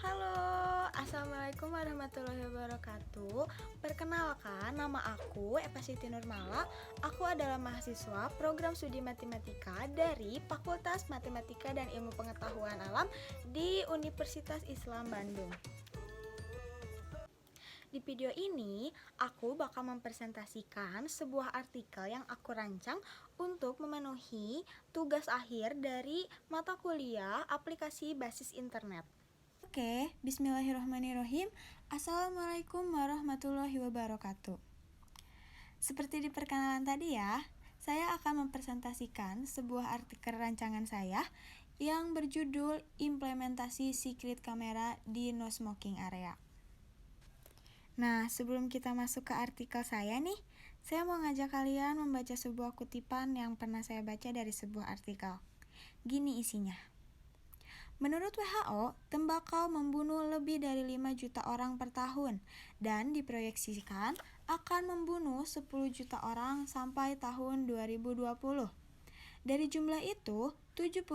Halo, Assalamualaikum warahmatullahi wabarakatuh. Perkenalkan, nama aku Eva Siti Nurmala. Aku adalah mahasiswa program studi matematika dari Fakultas Matematika dan Ilmu Pengetahuan Alam di Universitas Islam Bandung. Di video ini, aku bakal mempresentasikan sebuah artikel yang aku rancang untuk memenuhi tugas akhir dari mata kuliah aplikasi basis internet. Oke, bismillahirrahmanirrahim. Assalamualaikum warahmatullahi wabarakatuh. Seperti di perkenalan tadi ya, saya akan mempresentasikan sebuah artikel rancangan saya yang berjudul Implementasi Secret Camera di No Smoking Area. Nah, sebelum kita masuk ke artikel saya nih, saya mau ngajak kalian membaca sebuah kutipan yang pernah saya baca dari sebuah artikel. Gini isinya. Menurut WHO, tembakau membunuh lebih dari 5 juta orang per tahun dan diproyeksikan akan membunuh 10 juta orang sampai tahun 2020. Dari jumlah itu, 70%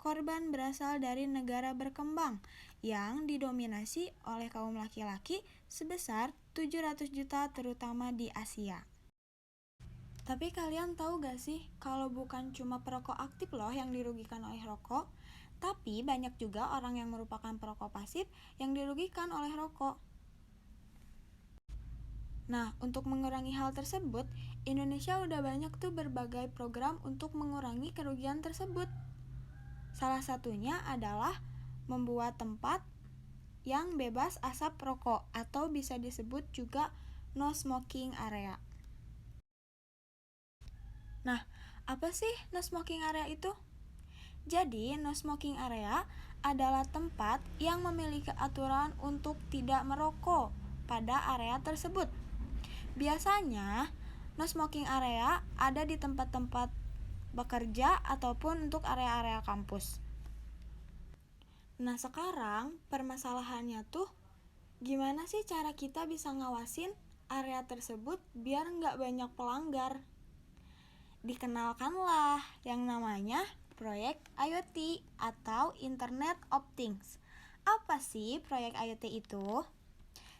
korban berasal dari negara berkembang yang didominasi oleh kaum laki-laki sebesar 700 juta terutama di Asia. Tapi kalian tahu gak sih kalau bukan cuma perokok aktif loh yang dirugikan oleh rokok, tapi banyak juga orang yang merupakan perokok pasif yang dirugikan oleh rokok. Nah, untuk mengurangi hal tersebut, Indonesia udah banyak tuh berbagai program untuk mengurangi kerugian tersebut. Salah satunya adalah membuat tempat yang bebas asap rokok atau bisa disebut juga no smoking area. Nah, apa sih no smoking area itu? Jadi, no smoking area adalah tempat yang memiliki aturan untuk tidak merokok pada area tersebut. Biasanya, no smoking area ada di tempat-tempat bekerja ataupun untuk area-area kampus. Nah, sekarang permasalahannya tuh gimana sih cara kita bisa ngawasin area tersebut biar nggak banyak pelanggar? Dikenalkanlah yang namanya proyek IoT atau Internet of Things. Apa sih proyek IoT itu?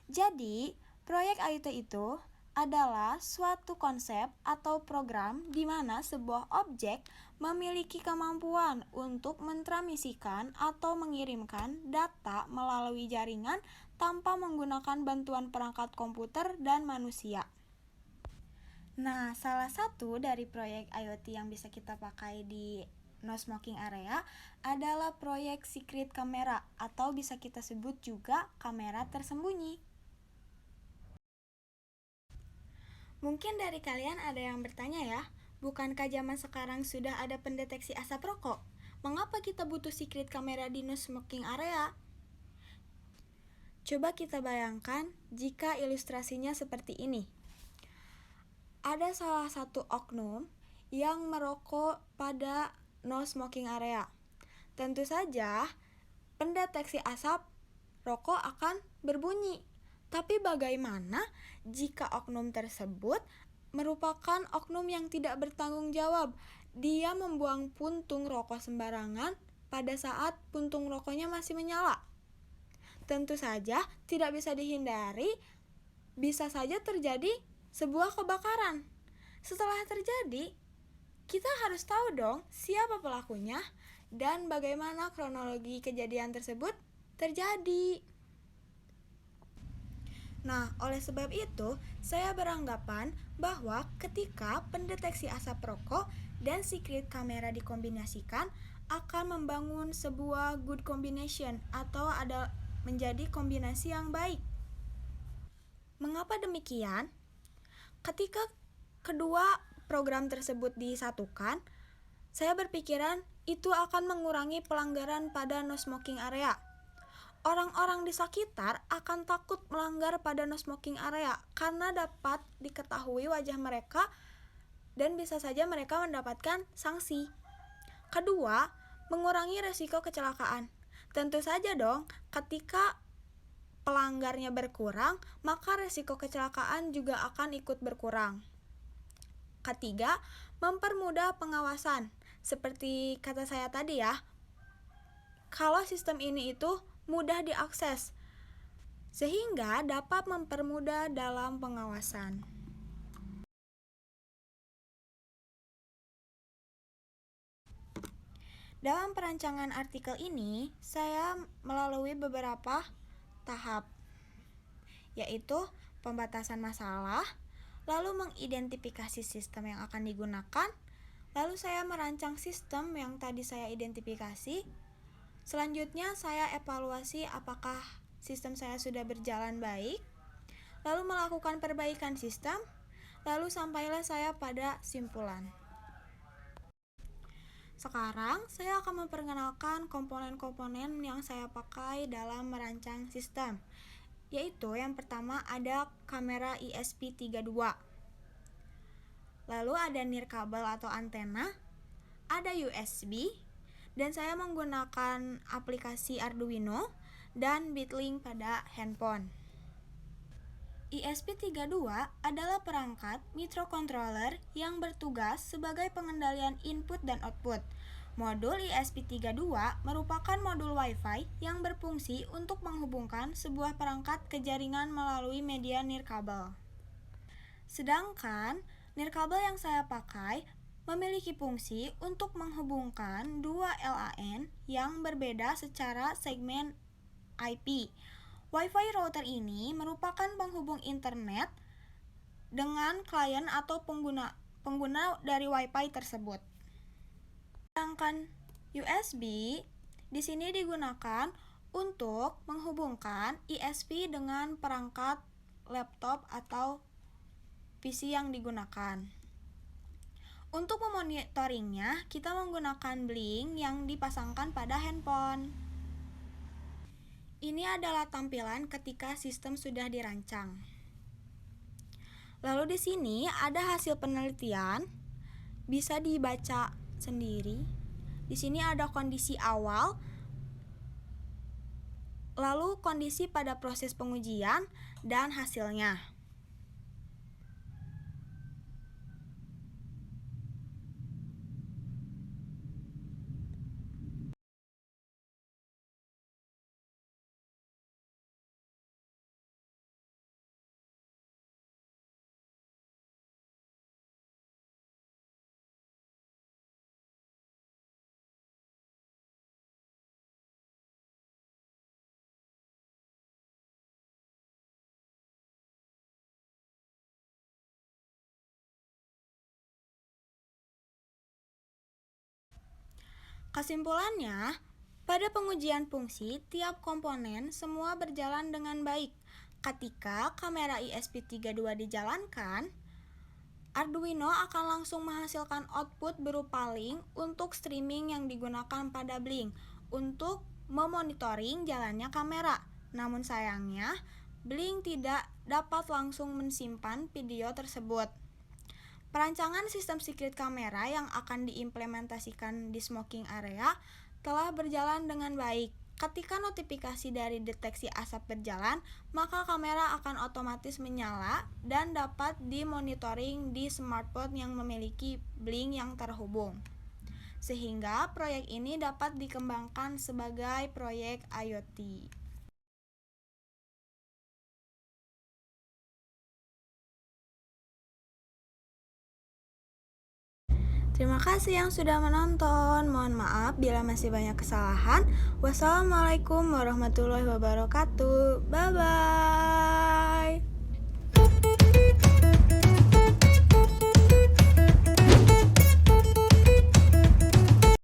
Jadi, proyek IoT itu adalah suatu konsep atau program di mana sebuah objek memiliki kemampuan untuk mentransmisikan atau mengirimkan data melalui jaringan tanpa menggunakan bantuan perangkat komputer dan manusia. Nah, salah satu dari proyek IoT yang bisa kita pakai di no smoking area adalah proyek secret camera atau bisa kita sebut juga kamera tersembunyi. Mungkin dari kalian ada yang bertanya ya, bukankah zaman sekarang sudah ada pendeteksi asap rokok? Mengapa kita butuh secret camera di no smoking area? Coba kita bayangkan jika ilustrasinya seperti ini. Ada salah satu oknum yang merokok pada no smoking area. Tentu saja, pendeteksi asap rokok akan berbunyi. Tapi bagaimana jika oknum tersebut merupakan oknum yang tidak bertanggung jawab? Dia membuang puntung rokok sembarangan pada saat puntung rokoknya masih menyala. Tentu saja tidak bisa dihindari, bisa saja terjadi sebuah kebakaran. Setelah terjadi, kita harus tahu dong siapa pelakunya dan bagaimana kronologi kejadian tersebut terjadi. Nah, oleh sebab itu, saya beranggapan bahwa ketika pendeteksi asap rokok dan secret camera dikombinasikan akan membangun sebuah good combination atau ada menjadi kombinasi yang baik. Mengapa demikian? Ketika kedua program tersebut disatukan, saya berpikiran itu akan mengurangi pelanggaran pada no smoking area. Orang-orang di sekitar akan takut melanggar pada no smoking area karena dapat diketahui wajah mereka dan bisa saja mereka mendapatkan sanksi. Kedua, mengurangi resiko kecelakaan. Tentu saja dong, ketika pelanggarnya berkurang, maka resiko kecelakaan juga akan ikut berkurang. Ketiga, mempermudah pengawasan. Seperti kata saya tadi ya, kalau sistem ini itu mudah diakses, sehingga dapat mempermudah dalam pengawasan. Dalam perancangan artikel ini, saya melalui beberapa tahap, yaitu pembatasan masalah, lalu mengidentifikasi sistem yang akan digunakan, lalu saya merancang sistem yang tadi saya identifikasi. Selanjutnya saya evaluasi apakah sistem saya sudah berjalan baik, lalu melakukan perbaikan sistem, lalu sampailah saya pada simpulan. Sekarang saya akan memperkenalkan komponen-komponen yang saya pakai dalam merancang sistem, yaitu yang pertama ada kamera ESP32, lalu ada nirkabel atau antena, ada USB, dan saya menggunakan aplikasi Arduino dan Bitlink pada handphone. ESP32 adalah perangkat microcontroller yang bertugas sebagai pengendalian input dan output. Modul ESP32 merupakan modul Wi-Fi yang berfungsi untuk menghubungkan sebuah perangkat ke jaringan melalui media nirkabel. Sedangkan nirkabel yang saya pakai memiliki fungsi untuk menghubungkan dua LAN yang berbeda secara segmen IP. Wi-Fi router ini merupakan penghubung internet dengan klien atau pengguna dari Wi-Fi tersebut. Sedangkan USB di sini digunakan untuk menghubungkan ESP dengan perangkat laptop atau PC yang digunakan. Untuk memonitoringnya, kita menggunakan Blink yang dipasangkan pada handphone. Ini adalah tampilan ketika sistem sudah dirancang. Lalu di sini ada hasil penelitian, bisa dibaca sendiri. Di sini ada kondisi awal, lalu kondisi pada proses pengujian dan hasilnya. Kesimpulannya, pada pengujian fungsi, tiap komponen semua berjalan dengan baik. Ketika kamera ESP32 dijalankan, Arduino akan langsung menghasilkan output berupa link untuk streaming yang digunakan pada Blink untuk memonitoring jalannya kamera. Namun sayangnya, Blink tidak dapat langsung menyimpan video tersebut. Perancangan sistem secret kamera yang akan diimplementasikan di smoking area telah berjalan dengan baik. Ketika notifikasi dari deteksi asap berjalan, maka kamera akan otomatis menyala dan dapat dimonitoring di smartphone yang memiliki Blink yang terhubung. Sehingga proyek ini dapat dikembangkan sebagai proyek IoT. Terima kasih yang sudah menonton. Mohon maaf bila masih banyak kesalahan. Wassalamualaikum warahmatullahi wabarakatuh. Bye bye.